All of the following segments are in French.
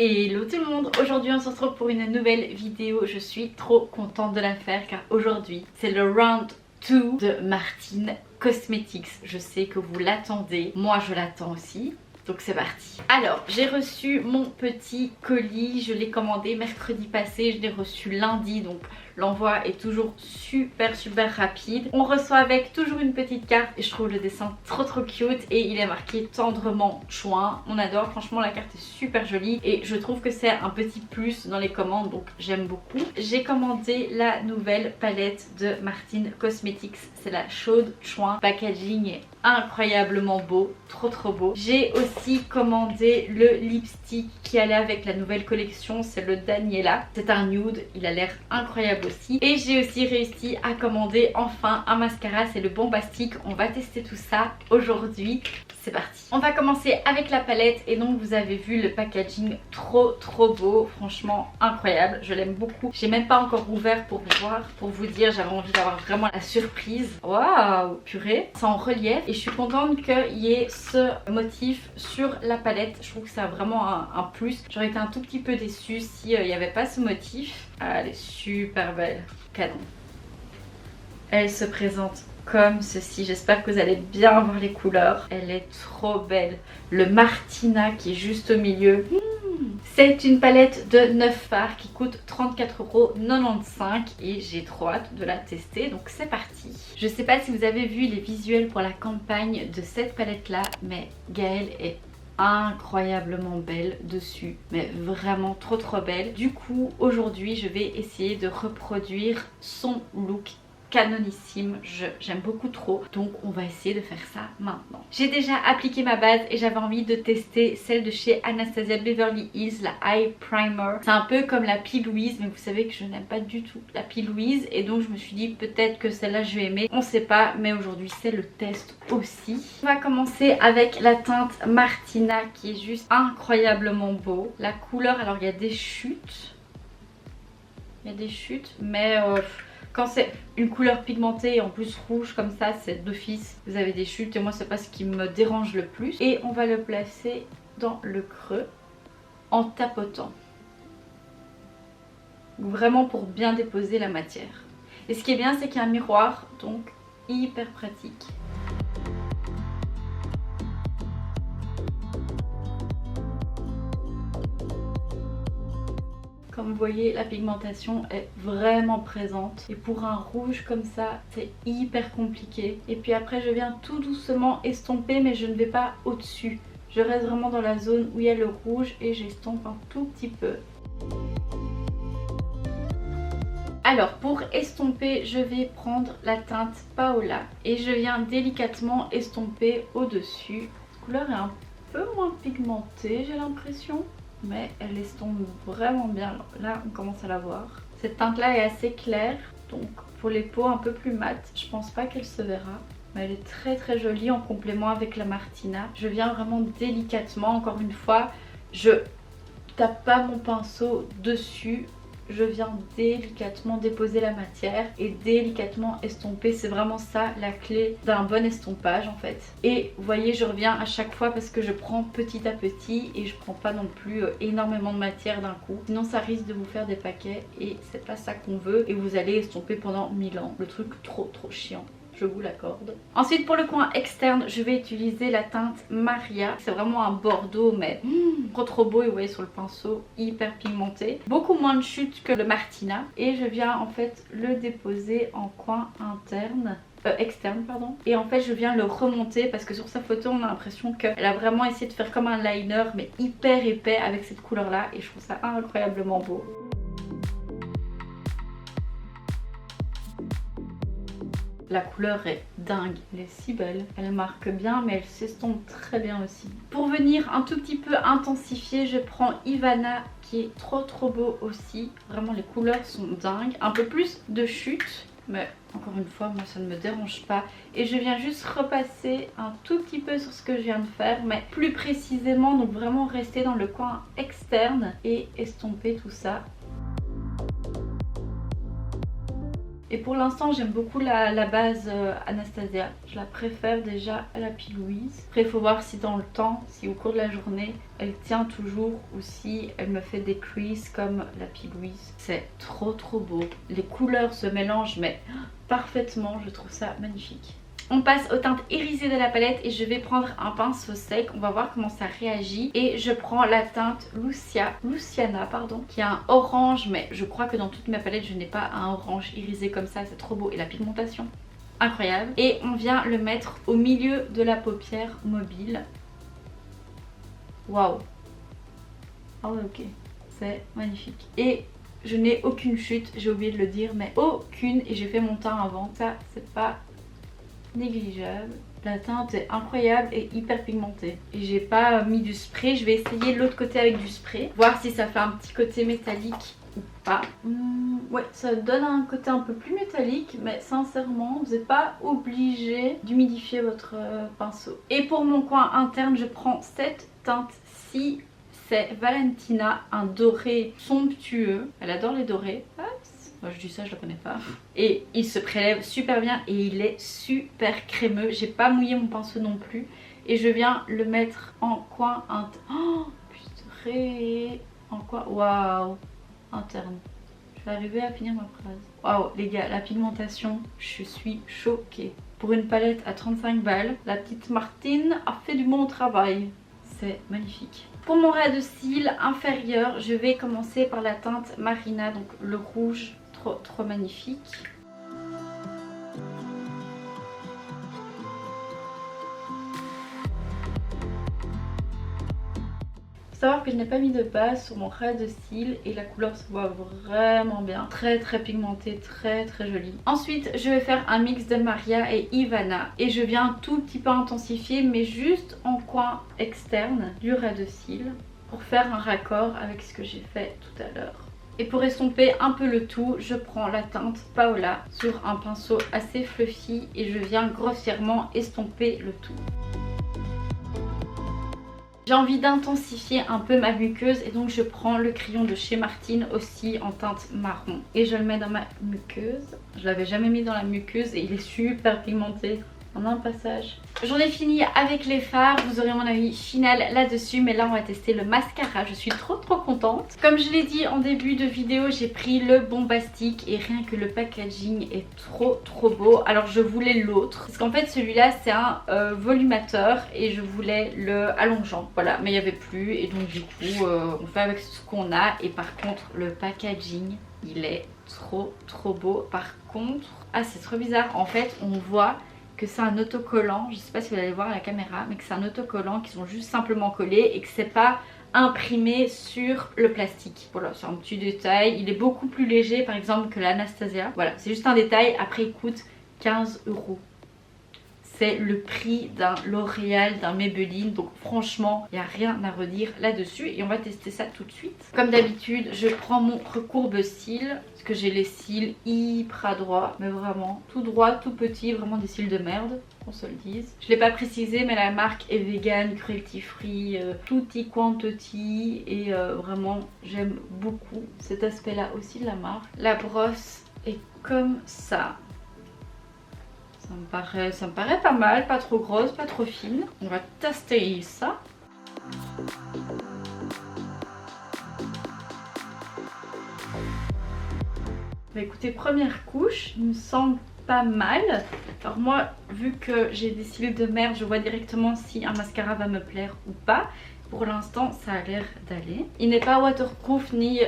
Hello tout le monde, aujourd'hui on se retrouve pour une nouvelle vidéo. Je suis trop contente de la faire car aujourd'hui c'est le round 2 de Martine Cosmetics. Je sais que vous l'attendez, moi je l'attends aussi. Donc c'est parti. Alors j'ai reçu mon petit colis, je l'ai commandé mercredi passé, je l'ai reçu lundi, donc l'envoi est toujours super rapide. On reçoit avec toujours une petite carte et je trouve le dessin trop cute et il est marqué tendrement chouin. On adore, franchement la carte est super jolie et je trouve que c'est un petit plus dans les commandes, donc j'aime beaucoup. J'ai commandé la nouvelle palette de Martine Cosmetics, c'est la chaude chouin. Packaging est incroyablement beau, trop beau. J'ai aussi commandé le lipstick qui allait avec la nouvelle collection, c'est le Daniela. C'est un nude, il a l'air incroyable aussi. Et j'ai aussi réussi à commander enfin un mascara, c'est le Bombastic. On va tester tout ça aujourd'hui. C'est parti. On va commencer avec la palette et donc vous avez vu le packaging trop beau, franchement incroyable, je l'aime beaucoup. J'ai même pas encore ouvert pour voir, pour vous dire, j'avais envie d'avoir vraiment la surprise. Waouh, purée, c'est en relief et je suis contente qu'il y ait ce motif sur la palette. Je trouve que c'est vraiment un plus. J'aurais été un tout petit peu déçue s'il n'y avait pas ce motif. Ah, elle est super belle, canon. Elle se présente comme ceci, j'espère que vous allez bien voir les couleurs. Elle est trop belle. Le Martina qui est juste au milieu. C'est une palette de 9 fards qui coûte 34,95€ et j'ai trop hâte de la tester, donc c'est parti. Je sais pas si vous avez vu les visuels pour la campagne de cette palette là, mais Gaëlle est incroyablement belle dessus, mais vraiment trop belle. Du coup aujourd'hui je vais essayer de reproduire son look canonissime, j'aime beaucoup trop, donc on va essayer de faire ça maintenant. J'ai déjà appliqué ma base et j'avais envie de tester celle de chez Anastasia Beverly Hills, la Eye Primer. C'est un peu comme la P. Louise, mais vous savez que je n'aime pas du tout la P. Louise et donc je me suis dit peut-être que celle-là je vais aimer, on sait pas, mais aujourd'hui c'est le test aussi. On va commencer avec la teinte Martina qui est juste incroyablement beau. La couleur, alors il y a des chutes, mais quand c'est une couleur pigmentée et en plus rouge comme ça, c'est d'office, vous avez des chutes et moi c'est pas ce qui me dérange le plus. Et on va le placer dans le creux en tapotant. Vraiment pour bien déposer la matière. Et ce qui est bien, c'est qu'il y a un miroir, donc hyper pratique. Comme vous voyez, la pigmentation est vraiment présente et pour un rouge comme ça c'est hyper compliqué. Et puis après je viens tout doucement estomper, mais je ne vais pas au dessus, je reste vraiment dans la zone où il y a le rouge et j'estompe un tout petit peu. Alors pour estomper, je vais prendre la teinte Paola et je viens délicatement estomper au dessus. La couleur est un peu moins pigmentée, j'ai l'impression, mais elle estompe vraiment bien. Là on commence à la voir. Cette teinte là est assez claire, donc pour les peaux un peu plus mates, je pense pas qu'elle se verra, mais elle est très jolie en complément avec la Martina. Je viens vraiment délicatement, encore une fois, je tape pas mon pinceau dessus, je viens délicatement déposer la matière et délicatement estomper. C'est vraiment ça la clé d'un bon estompage en fait. Et vous voyez, je reviens à chaque fois parce que je prends petit à petit et je prends pas non plus énormément de matière d'un coup, sinon ça risque de vous faire des paquets et c'est pas ça qu'on veut et vous allez estomper pendant 1000 ans. Le truc trop chiant, je vous l'accorde. Ensuite pour le coin externe, je vais utiliser la teinte Maria. C'est vraiment un bordeaux mais trop beau et vous voyez sur le pinceau, hyper pigmenté. Beaucoup moins de chutes que le Martina. Et je viens en fait le déposer en coin interne. Externe pardon. Et en fait je viens le remonter parce que sur sa photo on a l'impression qu'elle a vraiment essayé de faire comme un liner mais hyper épais avec cette couleur là et je trouve ça incroyablement beau. La couleur est dingue, elle est si belle, elle marque bien mais elle s'estompe très bien aussi. Pour venir un tout petit peu intensifier, je prends Ivana qui est trop beau aussi. Vraiment les couleurs sont dingues, un peu plus de chute, mais encore une fois moi ça ne me dérange pas. Et je viens juste repasser un tout petit peu sur ce que je viens de faire, mais plus précisément, donc vraiment rester dans le coin externe et estomper tout ça. Et pour l'instant j'aime beaucoup la base Anastasia. Je la préfère déjà à la P. Louise. Après il faut voir si dans le temps, si au cours de la journée elle tient toujours ou si elle me fait des creases comme la P. Louise. C'est trop beau. Les couleurs se mélangent mais parfaitement, je trouve ça magnifique. On passe aux teintes irisées de la palette et je vais prendre un pinceau sec. On va voir comment ça réagit. Et je prends la teinte Luciana, qui a un orange. Mais je crois que dans toute ma palette, je n'ai pas un orange irisé comme ça. C'est trop beau. Et la pigmentation, incroyable. Et on vient le mettre au milieu de la paupière mobile. Waouh. Ah ouais, ok. C'est magnifique. Et je n'ai aucune chute, j'ai oublié de le dire, mais aucune. Et j'ai fait mon teint avant. Ça, c'est pas négligeable. La teinte est incroyable et hyper pigmentée. Et j'ai pas mis du spray. Je vais essayer l'autre côté avec du spray. Voir si ça fait un petit côté métallique ou pas. Ouais, ça donne un côté un peu plus métallique. Mais sincèrement, vous n'êtes pas obligé d'humidifier votre pinceau. Et pour mon coin interne, je prends cette teinte-ci. C'est Valentina, un doré somptueux. Elle adore les dorés. Moi je dis ça, je le connais pas. Et il se prélève super bien et il est super crémeux. J'ai pas mouillé mon pinceau non plus. Et je viens le mettre en coin interne. Oh purée. En coin. Waouh. Interne. Je vais arriver à finir ma phrase. Waouh les gars, la pigmentation, je suis choquée. Pour une palette à 35 balles, la petite Martine a fait du bon travail. C'est magnifique. Pour mon ras de cils inférieur, je vais commencer par la teinte Marina, donc le rouge. Trop magnifique. Faut savoir que je n'ai pas mis de base sur mon ras de cils et la couleur se voit vraiment bien. Très pigmentée, très jolie. Ensuite, je vais faire un mix de Maria et Ivana et je viens un tout petit peu intensifier, mais juste en coin externe du ras de cils pour faire un raccord avec ce que j'ai fait tout à l'heure. Et pour estomper un peu le tout, je prends la teinte Paola sur un pinceau assez fluffy et je viens grossièrement estomper le tout. J'ai envie d'intensifier un peu ma muqueuse et donc je prends le crayon de chez Martine aussi en teinte marron. Et je le mets dans ma muqueuse. Je l'avais jamais mis dans la muqueuse et il est super pigmenté. En un passage. J'en ai fini avec les fards, vous aurez mon avis final là-dessus, mais là on va tester le mascara, je suis trop contente. Comme je l'ai dit en début de vidéo, j'ai pris le Bombastic et rien que le packaging est trop beau. Alors je voulais l'autre, parce qu'en fait celui-là c'est un volumateur et je voulais le allongeant, voilà, mais il n'y avait plus et donc du coup on fait avec ce qu'on a. Et par contre le packaging, il est trop beau. Par contre, ah c'est trop bizarre, en fait on voit que c'est un autocollant, je sais pas si vous allez voir à la caméra, mais que c'est un autocollant qui sont juste simplement collés et que c'est pas imprimé sur le plastique. Voilà, c'est un petit détail. Il est beaucoup plus léger par exemple que l'Anastasia. Voilà, c'est juste un détail. Après il coûte 15 €. C'est le prix d'un L'Oréal, d'un Maybelline, donc franchement il n'y a rien à redire là-dessus et on va tester ça tout de suite. Comme d'habitude, je prends mon recourbe-cils parce que j'ai les cils hyper droits, mais vraiment tout droit, tout petit, vraiment des cils de merde, qu'on se le dise. Je ne l'ai pas précisé, mais la marque est vegan, cruelty free, tutti quanti et vraiment j'aime beaucoup cet aspect-là aussi de la marque. La brosse est comme ça. Ça me paraît pas mal, pas trop grosse, pas trop fine. On va tester ça. Bah écoutez, première couche, il me semble pas mal. Alors moi, vu que j'ai des cils de merde, je vois directement si un mascara va me plaire ou pas. Pour l'instant ça a l'air d'aller. Il n'est pas waterproof ni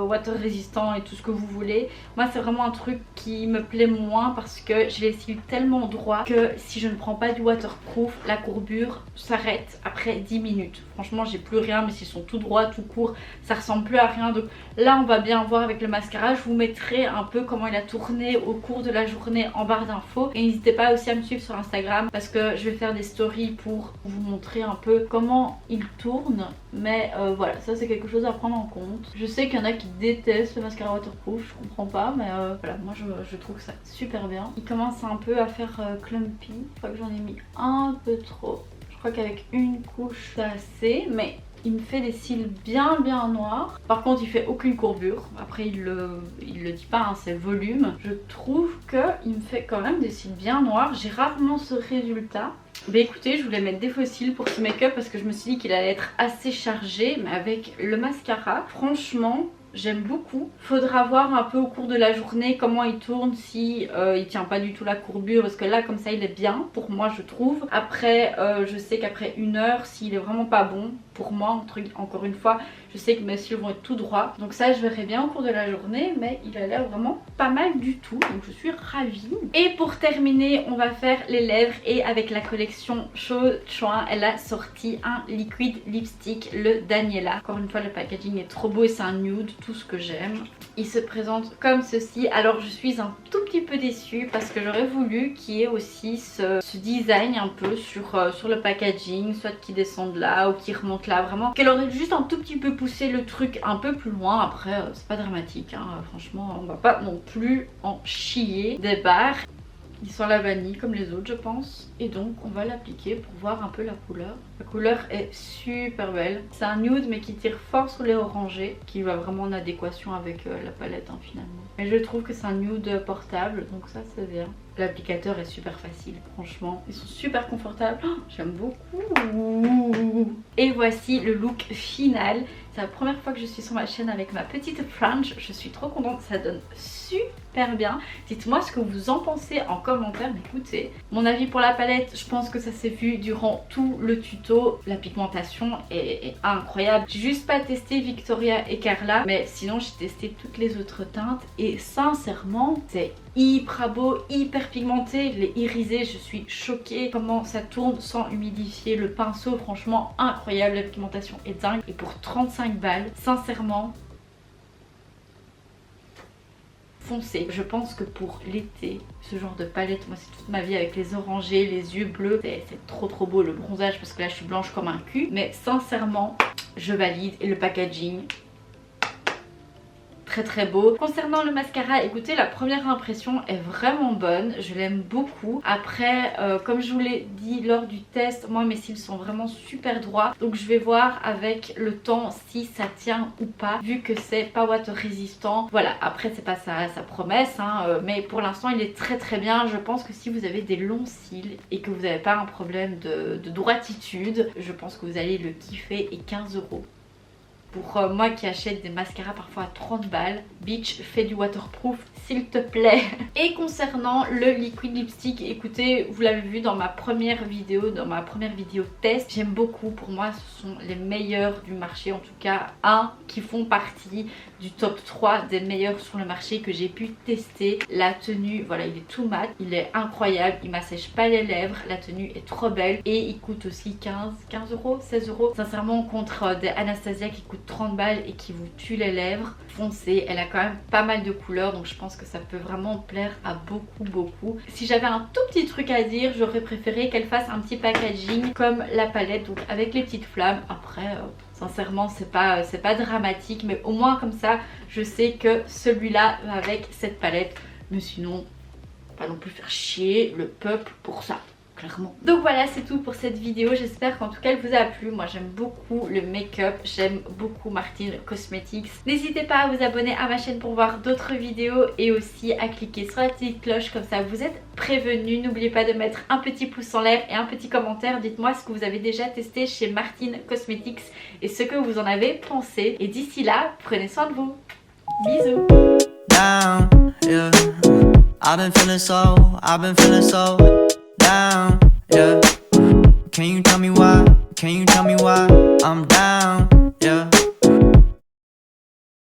water résistant et tout ce que vous voulez. Moi c'est vraiment un truc qui me plaît moins parce que j'ai les cils tellement droits que si je ne prends pas du waterproof, la courbure s'arrête après 10 minutes. Franchement j'ai plus rien, mais s'ils sont tout droits, tout courts, ça ressemble plus à rien. Donc là on va bien voir avec le mascara. Je vous mettrai un peu comment il a tourné au cours de la journée en barre d'infos. Et n'hésitez pas aussi à me suivre sur Instagram parce que je vais faire des stories pour vous montrer un peu comment il tourne. Mais voilà, ça c'est quelque chose à prendre en compte. Je sais qu'il y en a qui détestent le mascara waterproof, je comprends pas, mais voilà, moi je trouve ça super bien. Il commence un peu à faire clumpy, je crois que j'en ai mis un peu trop. Je crois qu'avec une couche c'est assez, mais Il me fait des cils bien noirs. Par contre il fait aucune courbure. Après il le dit pas, hein, c'est volume. Je trouve qu'il me fait quand même des cils bien noirs. J'ai rarement ce résultat. Bah écoutez, je voulais mettre des faux cils pour ce make-up parce que je me suis dit qu'il allait être assez chargé. Mais avec le mascara, franchement, j'aime beaucoup. Faudra voir un peu au cours de la journée comment il tourne, si il tient pas du tout la courbure, parce que là comme ça il est bien pour moi je trouve. Après je sais qu'après 1 heure, s'il est vraiment pas bon pour moi, encore une fois, je sais que mes cils vont être tout droits. Donc ça je verrai bien au cours de la journée, mais il a l'air vraiment pas mal du tout. Donc je suis ravie. Et pour terminer, on va faire les lèvres et avec la collection Cho Chuan, elle a sorti un liquid lipstick, le Daniela. Encore une fois le packaging est trop beau et c'est un nude, tout ce que j'aime. Il se présente comme ceci. Alors je suis un tout petit peu déçue parce que j'aurais voulu qu'il y ait aussi ce design un peu sur le packaging, soit qui descende là ou qui remonte là, vraiment qu'elle aurait juste un tout petit peu poussé le truc un peu plus loin. Après c'est pas dramatique hein. Franchement on va pas non plus en chier des barres. Ils sont à la vanille comme les autres je pense. Et donc on va l'appliquer pour voir un peu la couleur. La couleur est super belle. C'est un nude mais qui tire fort sur les orangés, qui va vraiment en adéquation avec la palette hein, finalement. Et je trouve que c'est un nude portable, donc ça c'est bien. L'applicateur est super facile, franchement. Ils sont super confortables. Oh, j'aime beaucoup. Et voici le look final. C'est la première fois que je suis sur ma chaîne avec ma petite frange. Je suis trop contente, ça donne super bien. Dites-moi ce que vous en pensez en commentaire. Mais écoutez, mon avis pour la palette, je pense que ça s'est vu durant tout le tuto. La pigmentation est incroyable. J'ai juste pas testé Victoria et Carla, mais sinon j'ai testé toutes les autres teintes. Et sincèrement, c'est hyper beau, hyper pigmenté, les irisés, je suis choquée comment ça tourne sans humidifier le pinceau, franchement incroyable, la pigmentation est dingue. Et pour 35 balles, sincèrement, foncez. Je pense que pour l'été, ce genre de palette, moi c'est toute ma vie avec les orangés, les yeux bleus, c'est trop beau le bronzage parce que là je suis blanche comme un cul, mais sincèrement je valide. Et le packaging, très beau. Concernant le mascara, écoutez, la première impression est vraiment bonne, je l'aime beaucoup. Après comme je vous l'ai dit lors du test, moi mes cils sont vraiment super droits, donc je vais voir avec le temps si ça tient ou pas, vu que c'est pas water résistant. Voilà, après c'est pas sa promesse hein, mais pour l'instant il est très bien. Je pense que si vous avez des longs cils et que vous n'avez pas un problème de droititude, je pense que vous allez le kiffer. Et 15 €. Pour moi qui achète des mascaras parfois à 30 balles, Beach, fais du waterproof s'il te plaît. Et concernant le liquid lipstick, écoutez, vous l'avez vu dans ma première vidéo, test, j'aime beaucoup. Pour moi ce sont les meilleurs du marché, en tout cas qui font partie du top 3 des meilleurs sur le marché que j'ai pu tester. La tenue, voilà, il est tout mat, il est incroyable, il m'assèche pas les lèvres, la tenue est trop belle et il coûte aussi 15 €, 16 €. Sincèrement, contre des Anastasia qui coûtent 30 balles et qui vous tuent les lèvres, foncez. Elle a quand même pas mal de couleurs, donc je pense que ça peut vraiment plaire à beaucoup. Si j'avais un tout petit truc à dire, j'aurais préféré qu'elle fasse un petit packaging comme la palette, donc avec les petites flammes. Après sincèrement c'est pas dramatique, mais au moins comme ça je sais que celui-là va avec cette palette. Mais sinon, pas non plus faire chier le peuple pour ça, clairement. Donc voilà, c'est tout pour cette vidéo. J'espère qu'en tout cas elle vous a plu. Moi j'aime beaucoup le make-up, j'aime beaucoup Martine Cosmetics. N'hésitez pas à vous abonner à ma chaîne pour voir d'autres vidéos et aussi à cliquer sur la petite cloche, comme ça vous êtes prévenus. N'oubliez pas de mettre un petit pouce en l'air et un petit commentaire. Dites-moi ce que vous avez déjà testé chez Martine Cosmetics et ce que vous en avez pensé. Et d'ici là, prenez soin de vous. Bisous. Down, yeah. I've been feeling so down, yeah. Can you tell me why? I'm down.